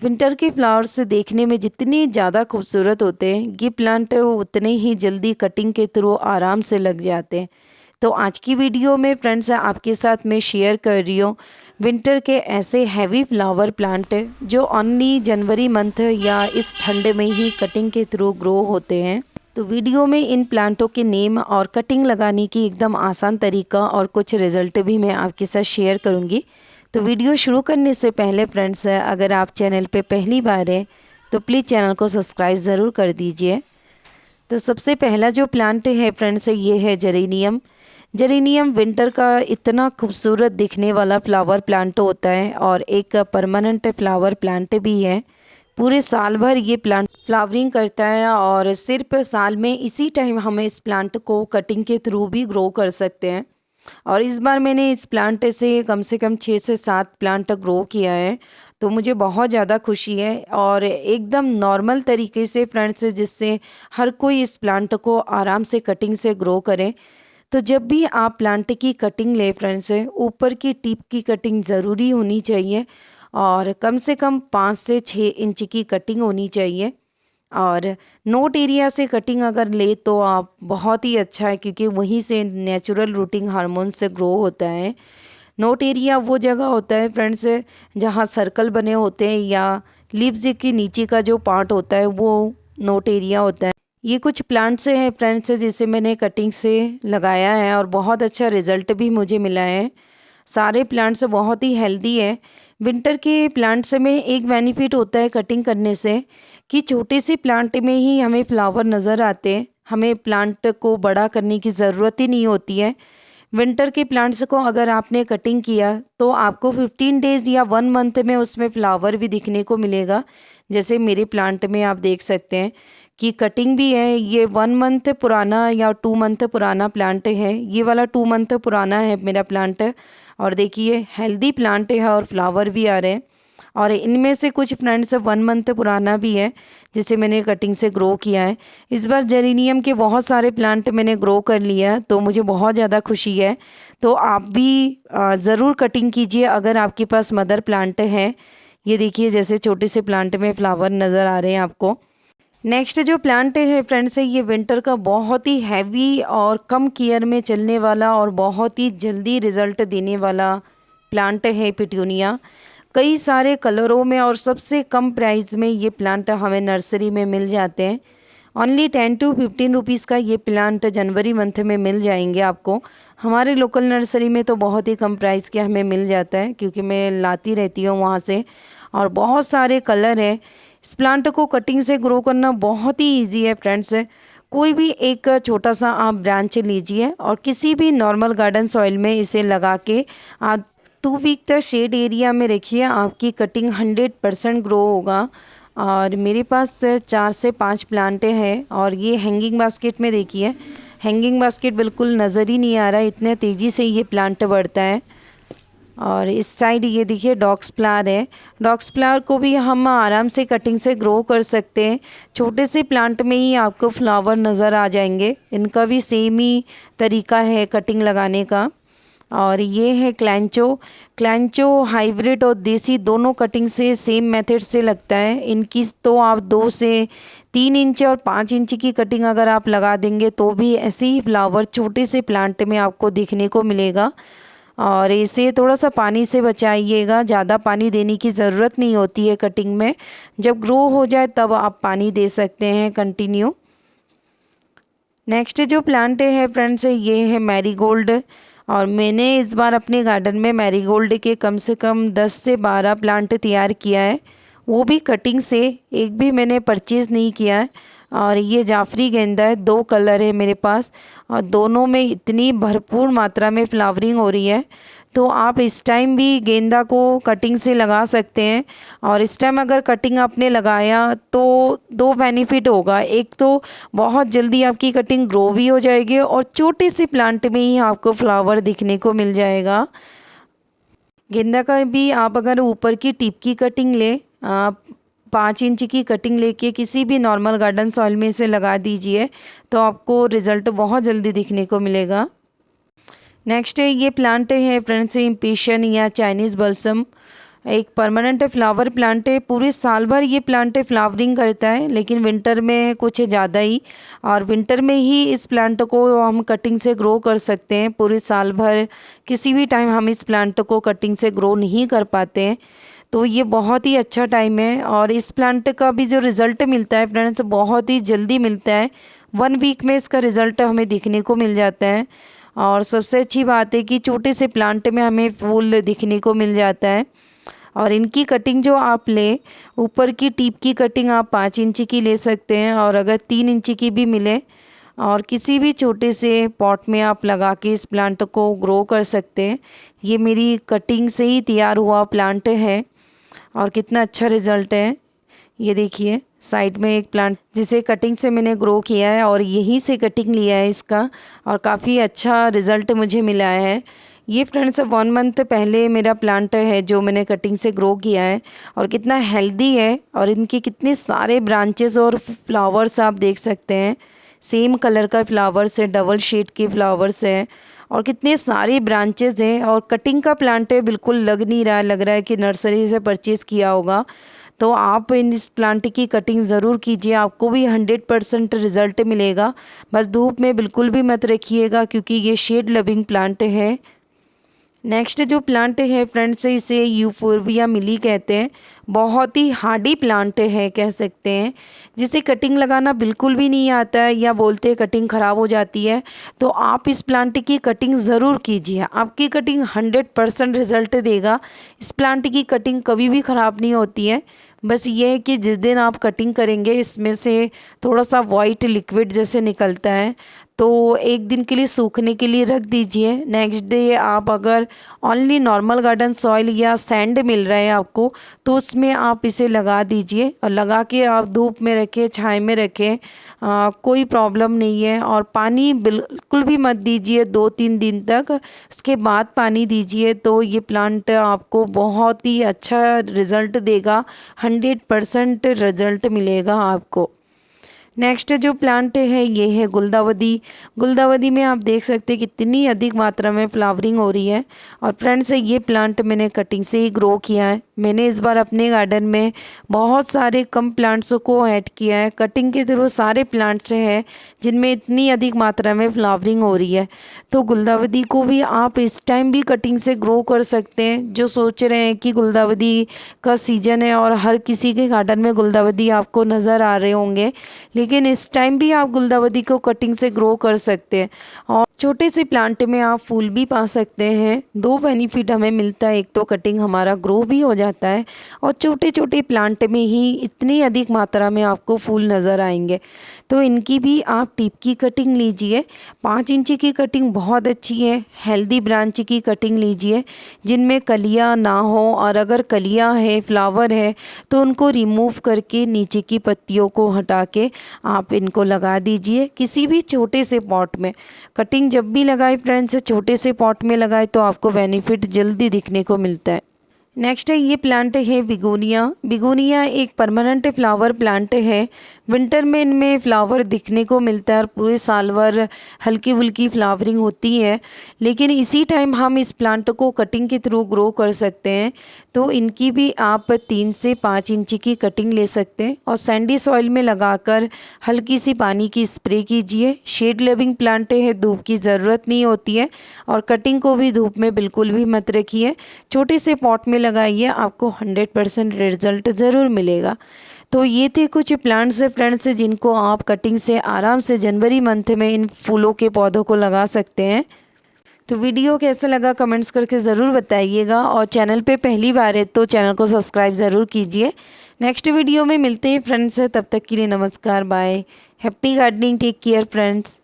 Winter के flowers देखने में जितने ज़्यादा खूबसूरत होते हैं, ये प्लांट उतने ही जल्दी कटिंग के थ्रू आराम से लग जाते हैं। तो आज की वीडियो में फ्रेंड्स आपके साथ मैं शेयर कर रही हूँ विंटर के ऐसे हैवी फ्लावर प्लांट जो ओनली जनवरी मंथ या इस ठंड में ही कटिंग के थ्रू ग्रो होते हैं। तो वीडियो में इन प्लांटों के नेम और कटिंग लगाने की एकदम आसान तरीका और कुछ रिजल्ट भी मैं आपके साथ शेयर करूँगी। तो वीडियो शुरू करने से पहले फ्रेंड्स अगर आप चैनल पे पहली बार हैं तो प्लीज़ चैनल को सब्सक्राइब ज़रूर कर दीजिए। तो सबसे पहला जो प्लांट है फ्रेंड्स ये है जेरेनियम। जेरेनियम विंटर का इतना खूबसूरत दिखने वाला फ्लावर प्लांट होता है और एक परमानेंट फ्लावर प्लांट भी है। पूरे साल भर ये प्लांट फ्लावरिंग करता है और सिर्फ साल में इसी टाइम हम इस प्लांट को कटिंग के थ्रू भी ग्रो कर सकते हैं। और इस बार मैंने इस प्लांट से कम 6 से 7 प्लांट ग्रो किया है, तो मुझे बहुत ज़्यादा खुशी है और एकदम नॉर्मल तरीके से फ्रेंड्स जिससे हर कोई इस प्लांट को आराम से कटिंग से ग्रो करे। तो जब भी आप प्लांट की कटिंग ले फ्रेंड्स ऊपर की टिप की कटिंग ज़रूरी होनी चाहिए और कम से कम 5 से 6 इंच की कटिंग होनी चाहिए। और नोट एरिया से कटिंग अगर ले तो आप बहुत ही अच्छा है, क्योंकि वहीं से नेचुरल रूटिंग हार्मोन से ग्रो होता है। नोट एरिया वो जगह होता है फ्रेंड्स जहाँ सर्कल बने होते हैं या लीव्स के नीचे का जो पार्ट होता है वो नोट एरिया होता है। ये कुछ प्लांट्स हैं फ्रेंड्स जिसे मैंने कटिंग से लगाया है और बहुत अच्छा रिजल्ट भी मुझे मिला है। सारे प्लांट्स बहुत ही हेल्दी है। विंटर के प्लांट्स में एक बेनिफिट होता है कटिंग करने से कि छोटे से प्लांट में ही हमें फ्लावर नज़र आते हैं, हमें प्लांट को बड़ा करने की ज़रूरत ही नहीं होती है। विंटर के प्लांट्स को अगर आपने कटिंग किया तो आपको 15 डेज़ या 1 मंथ में उसमें फ्लावर भी दिखने को मिलेगा। जैसे मेरे प्लांट में आप देख सकते हैं कि कटिंग भी है। ये 1 मंथ पुराना या 2 मंथ पुराना प्लांट है। ये वाला 2 मंथ पुराना है मेरा प्लांट और देखिए हेल्दी प्लांट है और फ्लावर भी आ रहे हैं। और इनमें से कुछ फ्रेंड्स 1 मंथ पुराना भी है जिसे मैंने कटिंग से ग्रो किया है। इस बार जेरेनियम के बहुत सारे प्लांट मैंने ग्रो कर लिया तो मुझे बहुत ज़्यादा खुशी है। तो आप भी ज़रूर कटिंग कीजिए अगर आपके पास मदर प्लांट है। ये देखिए जैसे छोटे से प्लांट में फ्लावर नज़र आ रहे हैं आपको। नेक्स्ट जो प्लांट है फ्रेंड्स ये विंटर का बहुत ही हैवी और कम केयर में चलने वाला और बहुत ही जल्दी रिजल्ट देने वाला प्लांट है पिटूनिया। कई सारे कलरों में और सबसे कम प्राइस में ये प्लांट हमें नर्सरी में मिल जाते हैं। ओनली 10 to 15 रुपीज़ का ये प्लांट जनवरी मंथ में मिल जाएंगे आपको। हमारे लोकल नर्सरी में तो बहुत ही कम प्राइस के हमें मिल जाता है, क्योंकि मैं लाती रहती हूँ वहाँ से। और बहुत सारे कलर हैं। इस प्लांट को कटिंग से ग्रो करना बहुत ही ईजी है फ्रेंड्स। कोई भी एक छोटा सा आप ब्रांच लीजिए और किसी भी नॉर्मल गार्डन सॉइल में इसे लगा के आप 2 वीक तक शेड एरिया में रखिए, आपकी कटिंग 100% ग्रो होगा। और मेरे पास 4 से 5 प्लांटें हैं और ये हैंगिंग बास्केट में देखिए, हैंगिंग बास्केट बिल्कुल नज़र ही नहीं आ रहा है, इतने तेज़ी से ये प्लांट बढ़ता है। और इस साइड ये देखिए डॉग्स फ्लावर है। डॉग्स फ्लावर को भी हम आराम से कटिंग से ग्रो कर सकते हैं। छोटे से प्लांट में ही आपको फ्लावर नज़र आ जाएंगे। इनका भी सेम ही तरीका है कटिंग लगाने का। और ये है क्लैंचो। क्लैंचो हाइब्रिड और देसी दोनों कटिंग से सेम मेथड से लगता है। इनकी तो आप 2 से 3 इंच और 5 इंच की कटिंग अगर आप लगा देंगे तो भी ऐसे ही फ्लावर छोटे से प्लांट में आपको देखने को मिलेगा। और इसे थोड़ा सा पानी से बचाइएगा, ज़्यादा पानी देने की ज़रूरत नहीं होती है कटिंग में। जब ग्रो हो जाए तब आप पानी दे सकते हैं कंटिन्यू। नेक्स्ट जो प्लांट है फ्रेंड्स ये है मैरीगोल्ड। और मैंने इस बार अपने गार्डन में मैरीगोल्ड के कम से कम 10 से 12 प्लांट तैयार किया है, वो भी कटिंग से। एक भी मैंने परचेज़ नहीं किया है। और ये जाफरी गेंदा है, 2 कलर है मेरे पास और दोनों में इतनी भरपूर मात्रा में फ्लावरिंग हो रही है। तो आप इस टाइम भी गेंदा को कटिंग से लगा सकते हैं। और इस टाइम अगर कटिंग आपने लगाया तो 2 बेनिफिट होगा। एक तो बहुत जल्दी आपकी कटिंग ग्रो भी हो जाएगी और छोटे से प्लांट में ही आपको फ्लावर दिखने को मिल जाएगा। गेंदा का भी आप अगर ऊपर की टिप की कटिंग ले, आप 5 इंच की कटिंग लेके किसी भी नॉर्मल गार्डन सॉइल में इसे लगा दीजिए तो आपको रिज़ल्ट बहुत जल्दी दिखने को मिलेगा। नेक्स्ट ये प्लांट है फ्रेंड्स इम्पेशन या चाइनीज़ बल्सम। एक परमानेंट फ्लावर प्लांट है, पूरे साल भर ये प्लांट फ्लावरिंग करता है, लेकिन विंटर में कुछ ज़्यादा ही। और विंटर में ही इस प्लांट को हम कटिंग से ग्रो कर सकते हैं। पूरे साल भर किसी भी टाइम हम इस प्लांट को कटिंग से ग्रो नहीं कर पाते हैं, तो ये बहुत ही अच्छा टाइम है। और इस प्लांट का भी जो रिज़ल्ट मिलता है फ्रेंड्स, बहुत ही जल्दी मिलता है। 1 वीक में इसका रिज़ल्ट हमें दिखने को मिल जाता है। और सबसे अच्छी बात है कि छोटे से प्लांट में हमें फूल दिखने को मिल जाता है। और इनकी कटिंग जो आप लें, ऊपर की टिप की कटिंग आप 5 इंच की ले सकते हैं, और अगर 3 इंच की भी मिले, और किसी भी छोटे से पॉट में आप लगा के इस प्लांट को ग्रो कर सकते हैं। ये मेरी कटिंग से ही तैयार हुआ प्लांट है, और कितना अच्छा रिज़ल्ट है। ये देखिए साइड में एक प्लांट जिसे कटिंग से मैंने ग्रो किया है, और यहीं से कटिंग लिया है इसका, और काफ़ी अच्छा रिज़ल्ट मुझे मिला है। ये फ्रेंड्स 1 मंथ पहले मेरा प्लांट है जो मैंने कटिंग से ग्रो किया है, और कितना हेल्दी है। और इनके कितने सारे ब्रांचेस और फ्लावर्स आप देख सकते हैं। सेम कलर का फ्लावर्स है, डबल शेड के फ्लावर्स है, और कितने सारे ब्रांचेस हैं। और कटिंग का प्लांट है, बिल्कुल लग नहीं रहा है, लग रहा है कि नर्सरी से परचेज़ किया होगा। तो आप इस प्लांट की कटिंग ज़रूर कीजिए, आपको भी 100% रिज़ल्ट मिलेगा। बस धूप में बिल्कुल भी मत रखिएगा, क्योंकि ये शेड लविंग प्लांट है। नेक्स्ट जो प्लांट है फ्रेंड्स, इसे यूफोर्बिया मिली कहते हैं। बहुत ही हार्डी प्लांट है कह सकते हैं, जिसे कटिंग लगाना बिल्कुल भी नहीं आता है, या बोलते हैं कटिंग ख़राब हो जाती है। तो आप इस प्लांट की कटिंग ज़रूर कीजिए, आपकी कटिंग 100% रिज़ल्ट देगा। इस प्लांट की कटिंग कभी भी ख़राब नहीं होती है। बस ये है कि जिस दिन आप कटिंग करेंगे, इसमें से थोड़ा सा वाइट लिक्विड जैसे निकलता है, तो एक दिन के लिए सूखने के लिए रख दीजिए। नेक्स्ट डे आप अगर ओनली नॉर्मल गार्डन सॉइल या सैंड मिल रहा है आपको, तो उसमें आप इसे लगा दीजिए, और लगा के आप धूप में रखें, छाँव में रखें, कोई प्रॉब्लम नहीं है। और पानी बिल्कुल भी मत दीजिए 2-3 दिन तक, उसके बाद पानी दीजिए, तो ये प्लांट आपको बहुत ही अच्छा रिज़ल्ट देगा। 100% रिज़ल्ट मिलेगा आपको। नेक्स्ट जो प्लांट है ये है गुलदावदी। गुलदावदी में आप देख सकते हैं कितनी अधिक मात्रा में फ्लावरिंग हो रही है। और फ्रेंड्स ये प्लांट मैंने कटिंग से ही ग्रो किया है। मैंने इस बार अपने गार्डन में बहुत सारे कम प्लांट्स को ऐड किया है। कटिंग के थ्रू सारे प्लांट्स हैं जिनमें इतनी अधिक मात्रा में फ्लावरिंग हो रही है। तो गुलदावदी को भी आप इस टाइम भी कटिंग से ग्रो कर सकते हैं। जो सोच रहे हैं कि गुलदावदी का सीजन है और हर किसी के गार्डन में गुलदावदी आपको नज़र आ रहे होंगे, लेकिन इस टाइम भी आप गुलदावदी को कटिंग से ग्रो कर सकते हैं। और छोटे से प्लांट में आप फूल भी पा सकते हैं। 2 बेनिफिट हमें मिलता है, एक तो कटिंग हमारा ग्रो भी हो जाता है, और छोटे छोटे प्लांट में ही इतनी अधिक मात्रा में आपको फूल नज़र आएंगे। तो इनकी भी आप टिप की कटिंग लीजिए। 5 इंच की कटिंग बहुत अच्छी है। हेल्दी ब्रांच की कटिंग लीजिए जिनमें कलियां ना हो, और अगर कलियां है, फ्लावर है, तो उनको रिमूव करके नीचे की पत्तियों को हटा के आप इनको लगा दीजिए किसी भी छोटे से पॉट में। कटिंग जब भी लगाए फ्रेंड्स, छोटे से पॉट में लगाए तो आपको बेनिफिट जल्दी दिखने को मिलता है। नेक्स्ट है ये प्लांट है बिगोनिया। बिगोनिया एक परमानेंट फ्लावर प्लांट है। विंटर में इनमें फ्लावर दिखने को मिलता है, और पूरे साल भर हल्की फुल्की फ्लावरिंग होती है। लेकिन इसी टाइम हम इस प्लांट को कटिंग के थ्रू ग्रो कर सकते हैं। तो इनकी भी आप 3 से 5 इंच की कटिंग ले सकते हैं, और सैंडी सॉइल में लगाकर हल्की सी पानी की स्प्रे कीजिए। शेड लविंग प्लांट है, धूप की ज़रूरत नहीं होती है, और कटिंग को भी धूप में बिल्कुल भी मत रखिए। छोटे से पॉट में लगाइए, आपको 100% रिजल्ट ज़रूर मिलेगा। तो ये थे कुछ प्लांट्स फ्रेंड्स जिनको आप कटिंग से आराम से जनवरी मंथ में इन फूलों के पौधों को लगा सकते हैं। तो वीडियो कैसा लगा कमेंट्स करके ज़रूर बताइएगा, और चैनल पे पहली बार है तो चैनल को सब्सक्राइब ज़रूर कीजिए। नेक्स्ट वीडियो में मिलते हैं फ्रेंड्स, तब तक के लिए नमस्कार, bye, happy gardening, take care friends.